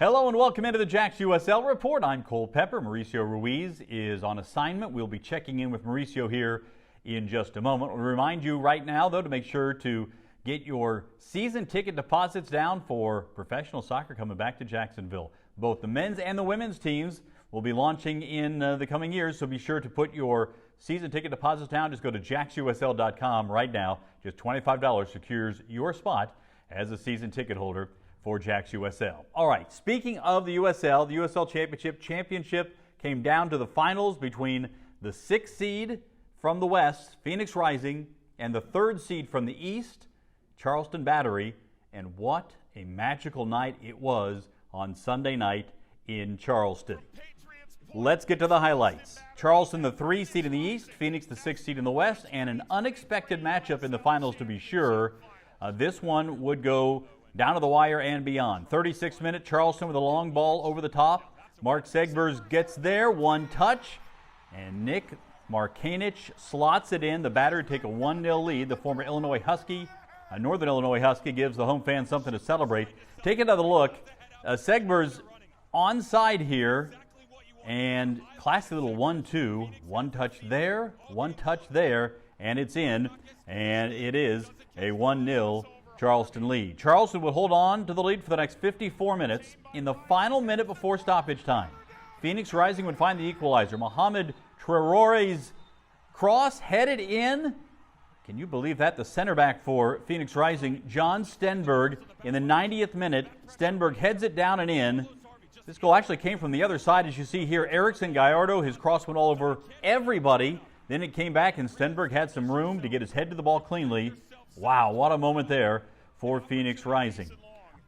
Hello and welcome into the JAXUSL Report. I'm Cole Pepper. Mauricio Ruiz is on assignment. We'll be checking in with Mauricio here in just a moment. We'll remind you right now, though, to make sure to get your season ticket deposits down for professional soccer coming back to Jacksonville. Both the men's and the women's teams will be launching in the coming years, so be sure to put your season ticket deposits down. Just go to JAXUSL.com right now. Just $25 secures your spot as a season ticket holder for JAXUSL. All right, speaking of the USL Championship came down to the finals between the 6th seed from the West, Phoenix Rising, and the 3rd seed from the East, Charleston Battery. And what a magical night it was on Sunday night in Charleston. Let's get to the highlights. Charleston, the 3 seed in the East, Phoenix, the 6th seed in the West, and an unexpected matchup in the finals to be sure. This one would go down to the wire and beyond. 36th minute, Charleston with a long ball over the top. Mark Segbers gets there, one touch, and Nick Markanich slots it in. The Battery take a 1-0 lead. The former Illinois Husky, Northern Illinois Husky, gives the home fans something to celebrate. Take another look. Segbers onside here, and classy little 1-2. One touch there, one touch there, and it's in, and it is a 1-0 Charleston lead. Charleston would hold on to the lead for the next 54 minutes. In the final minute before stoppage time, Phoenix Rising would find the equalizer. Mohamed Traore's cross headed in. Can you believe that? The center back for Phoenix Rising, John Stenberg, in the 90th minute. Stenberg heads it down and in. This goal actually came from the other side, as you see here. Erickson Gallardo, his cross went all over everybody. Then it came back, and Stenberg had some room to get his head to the ball cleanly. Wow, what a moment there for Phoenix Rising.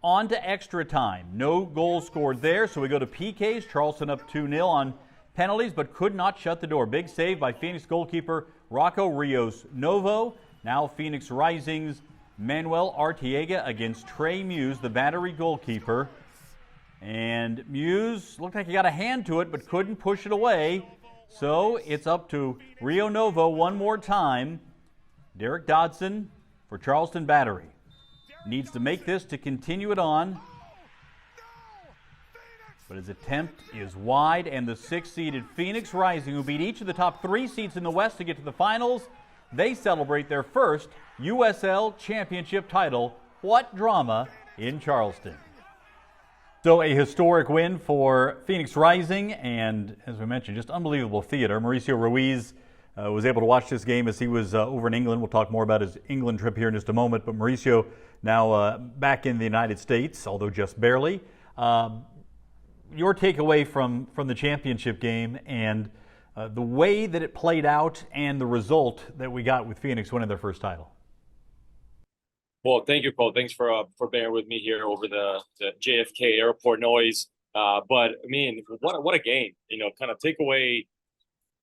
On to extra time. No goals scored there, so we go to PKs. Charleston up 2-0 on penalties, but could not shut the door. Big save by Phoenix goalkeeper Rocco Rios Novo. Now Phoenix Rising's Manuel Artiega against Trey Muse, the Battery goalkeeper. And Muse looked like he got a hand to it, but couldn't push it away. So it's up to Rio Novo one more time. Derek Dodson for Charleston Battery needs to make this to continue it on. But his attempt is wide, and the 6th-seeded Phoenix Rising, who beat each of the top 3 seeds in the West to get to the finals, they celebrate their first USL Championship title. What drama in Charleston. So a historic win for Phoenix Rising, and as we mentioned, just unbelievable theater. Mauricio Ruiz was able to watch this game as he was over in England. We'll talk more about his England trip here in just a moment. But Mauricio now back in the United States, although just barely. Your takeaway from the championship game and the way that it played out and the result that we got with Phoenix winning their first title. Well, thank you, Cole. Thanks for bearing with me here over the JFK airport noise. But I mean, what a game! You know, kind of take away.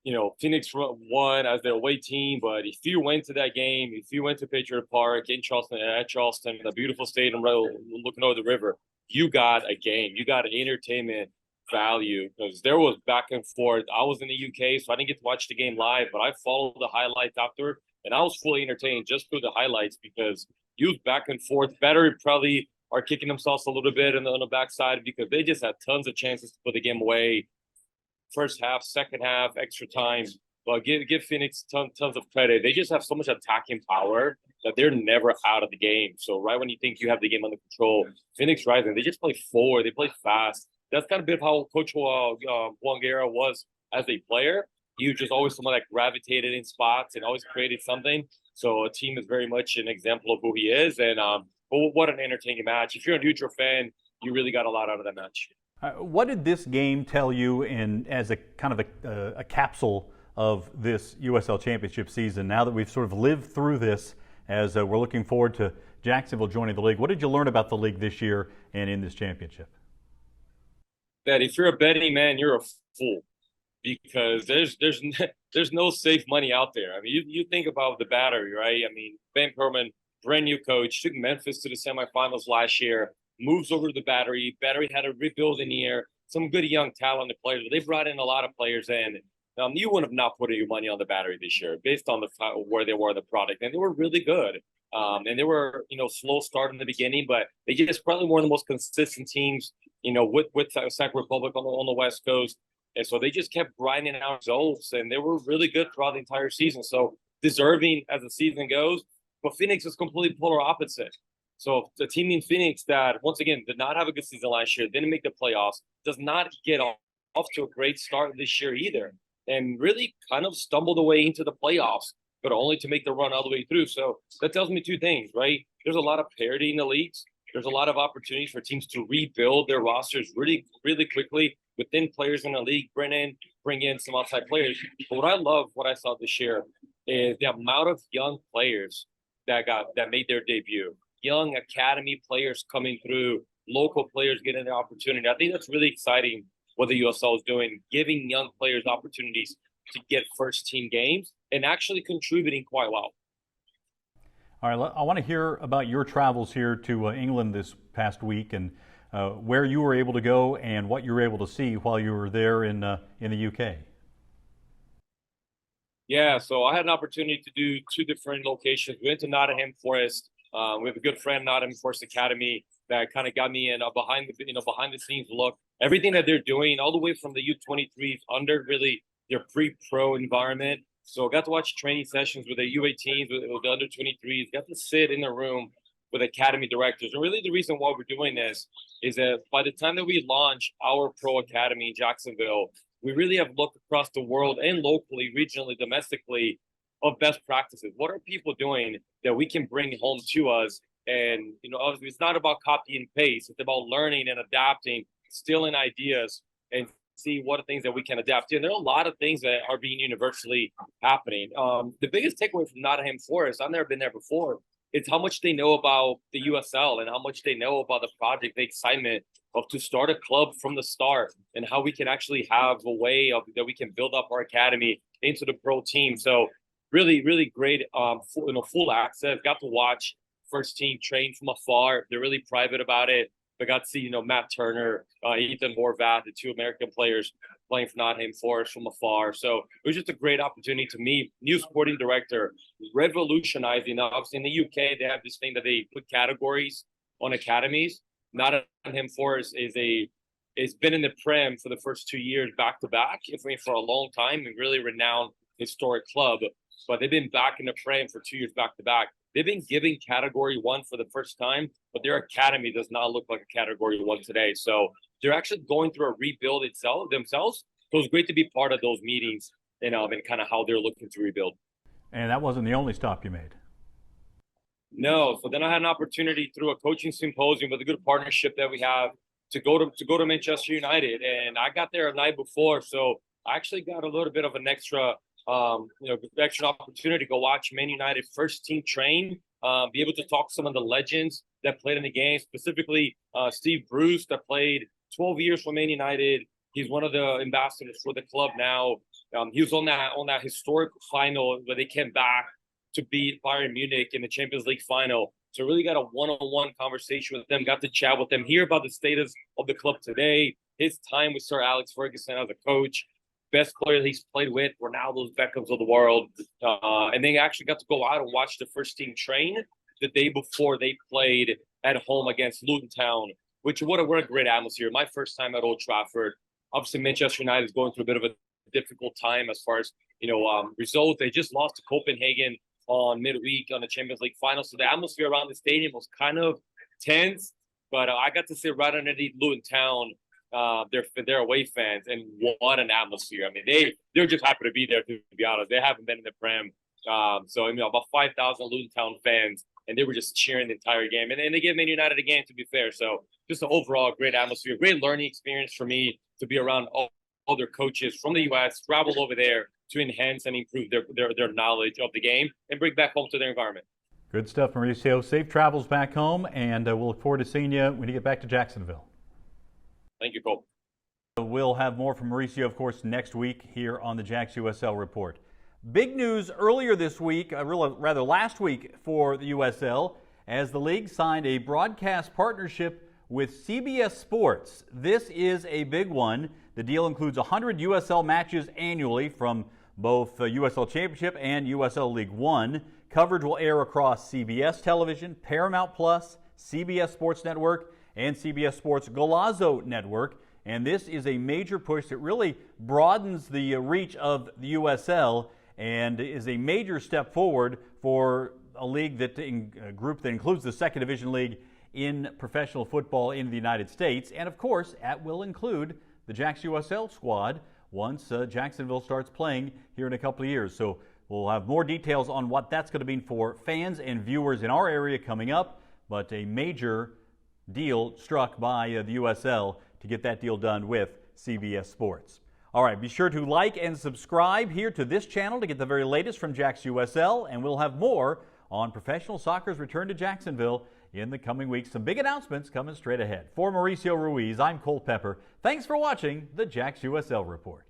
You know, Phoenix won as their away team, but if you went to that game, if you went to Patriot Park in Charleston, at Charleston, the beautiful stadium looking over the river, you got a game. You got an entertainment value, because there was back and forth. I was in the UK, so I didn't get to watch the game live, but I followed the highlights after, and I was fully entertained just through the highlights, because you was back and forth. Battery probably are kicking themselves a little bit on the backside, because they just had tons of chances to put the game away. First half, second half, extra time. But give Phoenix tons of credit. They just have so much attacking power that they're never out of the game. So right when you think you have the game under control, Phoenix Rising, they just play forward. They play fast. That's kind of a bit of how Coach Wangera was as a player. He was just always someone that gravitated in spots and always created something. So a team is very much an example of who he is. And but what an entertaining match. If you're a neutral fan, you really got a lot out of that match. What did this game tell you as a kind of a capsule of this USL Championship season, now that we've sort of lived through this, as we're looking forward to Jacksonville joining the league? What did you learn about the league this year and in this championship? That if you're a betting man, you're a fool, because there's no safe money out there. I mean, you think about the Battery, right? I mean, Ben Perman, brand new coach, took Memphis to the semifinals last year. Moves over to the Battery. Battery had a rebuilding year. Some good young talented players. They brought in a lot of players in. You would have not put your money on the Battery this year based on where they were in the product. And they were really good. And they were, slow start in the beginning, but they just probably one of the most consistent teams, with Czech Republic on the West Coast. And so they just kept grinding out results, and they were really good throughout the entire season. So deserving as the season goes. But Phoenix is completely polar opposite. So the team in Phoenix that, once again, did not have a good season last year, didn't make the playoffs, does not get off to a great start this year either, and really kind of stumbled away into the playoffs, but only to make the run all the way through. So that tells me two things, right? There's a lot of parity in the leagues. There's a lot of opportunities for teams to rebuild their rosters really, really quickly within players in the league, bring in some outside players. But what I saw this year is the amount of young players that made their debut. Young academy players coming through, local players getting the opportunity. I think that's really exciting what the USL is doing, giving young players opportunities to get first team games and actually contributing quite well. All right, I want to hear about your travels here to England this past week, and where you were able to go and what you were able to see while you were there in the UK. Yeah, so I had an opportunity to do two different locations. We went to Nottingham Forest. We have a good friend, Nottingham Forest Academy, that kind of got me in a behind the scenes look. Everything that they're doing, all the way from the U23s under really their pre-pro environment. So I got to watch training sessions with the U18s, with the under 23s. Got to sit in the room with academy directors. And really, the reason why we're doing this is that by the time that we launch our pro academy in Jacksonville, we really have looked across the world and locally, regionally, domestically, of best practices. What are people doing that we can bring home to us? And, obviously it's not about copy and paste. It's about learning and adapting, stealing ideas, and see what are things that we can adapt to. And there are a lot of things that are being universally happening. The biggest takeaway from Nottingham Forest, I've never been there before, it's how much they know about the USL and how much they know about the project, the excitement of to start a club from the start, and how we can actually have a way that we can build up our academy into the pro team. So really, really great, full access. Got to watch first team train from afar. They're really private about it. But got to see, Matt Turner, Ethan Horvath, the two American players playing for Nottingham Forest from afar. So it was just a great opportunity to meet new sporting director, revolutionizing. Obviously, in the UK, they have this thing that they put categories on academies. Nottingham Forest it's been in the Prem for the first 2 years back to back, for a long time, and really renowned historic club. But they've been back in the Prem for 2 years back to back. They've been giving Category 1 for the first time, but their academy does not look like a Category 1 today. So they're actually going through a rebuild themselves. So it's great to be part of those meetings, and kind of how they're looking to rebuild. And that wasn't the only stop you made. No. So then I had an opportunity through a coaching symposium with a good partnership that we have to go to Manchester United. And I got there a night before. So I actually got a little bit of an extra opportunity to go watch Man United first team train, be able to talk to some of the legends that played in the game, specifically Steve Bruce, that played 12 years for Man United. He's one of the ambassadors for the club now. He was on that historic final where they came back to beat Bayern Munich in the Champions League final. So really got a one-on-one conversation with them, got to chat with them, hear about the status of the club today, his time with Sir Alex Ferguson as a coach, best player he's played with, Ronaldo's Beckhams of the world. And they actually got to go out and watch the first team train the day before they played at home against Luton Town, what a great atmosphere. My first time at Old Trafford. Obviously, Manchester United is going through a bit of a difficult time as far as, results. They just lost to Copenhagen on midweek on the Champions League final. So the atmosphere around the stadium was kind of tense, but I got to sit right underneath Luton Town, their away fans, and what an atmosphere. I mean, they're just happy to be there, to be honest. They haven't been in the Prem. So about 5,000 Luton Town fans, and they were just cheering the entire game. And they gave Man United a game, to be fair. So just an overall great atmosphere, great learning experience for me to be around all their coaches from the U.S., travel over there to enhance and improve their knowledge of the game and bring back home to their environment. Good stuff, Mauricio. Safe travels back home, and we'll look forward to seeing you when you get back to Jacksonville. Thank you, Cole. We'll have more from Mauricio, of course, next week here on the JAXUSL Report. Big news earlier this week, rather last week for the USL, as the league signed a broadcast partnership with CBS Sports. This is a big one. The deal includes 100 USL matches annually from both USL Championship and USL League One, Coverage will air across CBS Television, Paramount Plus, CBS Sports Network, and CBS Sports Golazo Network. And this is a major push that really broadens the reach of the USL and is a major step forward for a league a group that includes the Second Division League in professional football in the United States. And of course, that will include the JAXUSL squad once Jacksonville starts playing here in a couple of years. So we'll have more details on what that's going to mean for fans and viewers in our area coming up, but a major deal struck by the USL to get that deal done with CBS Sports. All right, be sure to like and subscribe here to this channel to get the very latest from JAXUSL, and we'll have more on professional soccer's return to Jacksonville in the coming weeks. Some big announcements coming straight ahead. For Mauricio Ruiz, I'm Cole Pepper. Thanks for watching the JAXUSL Report.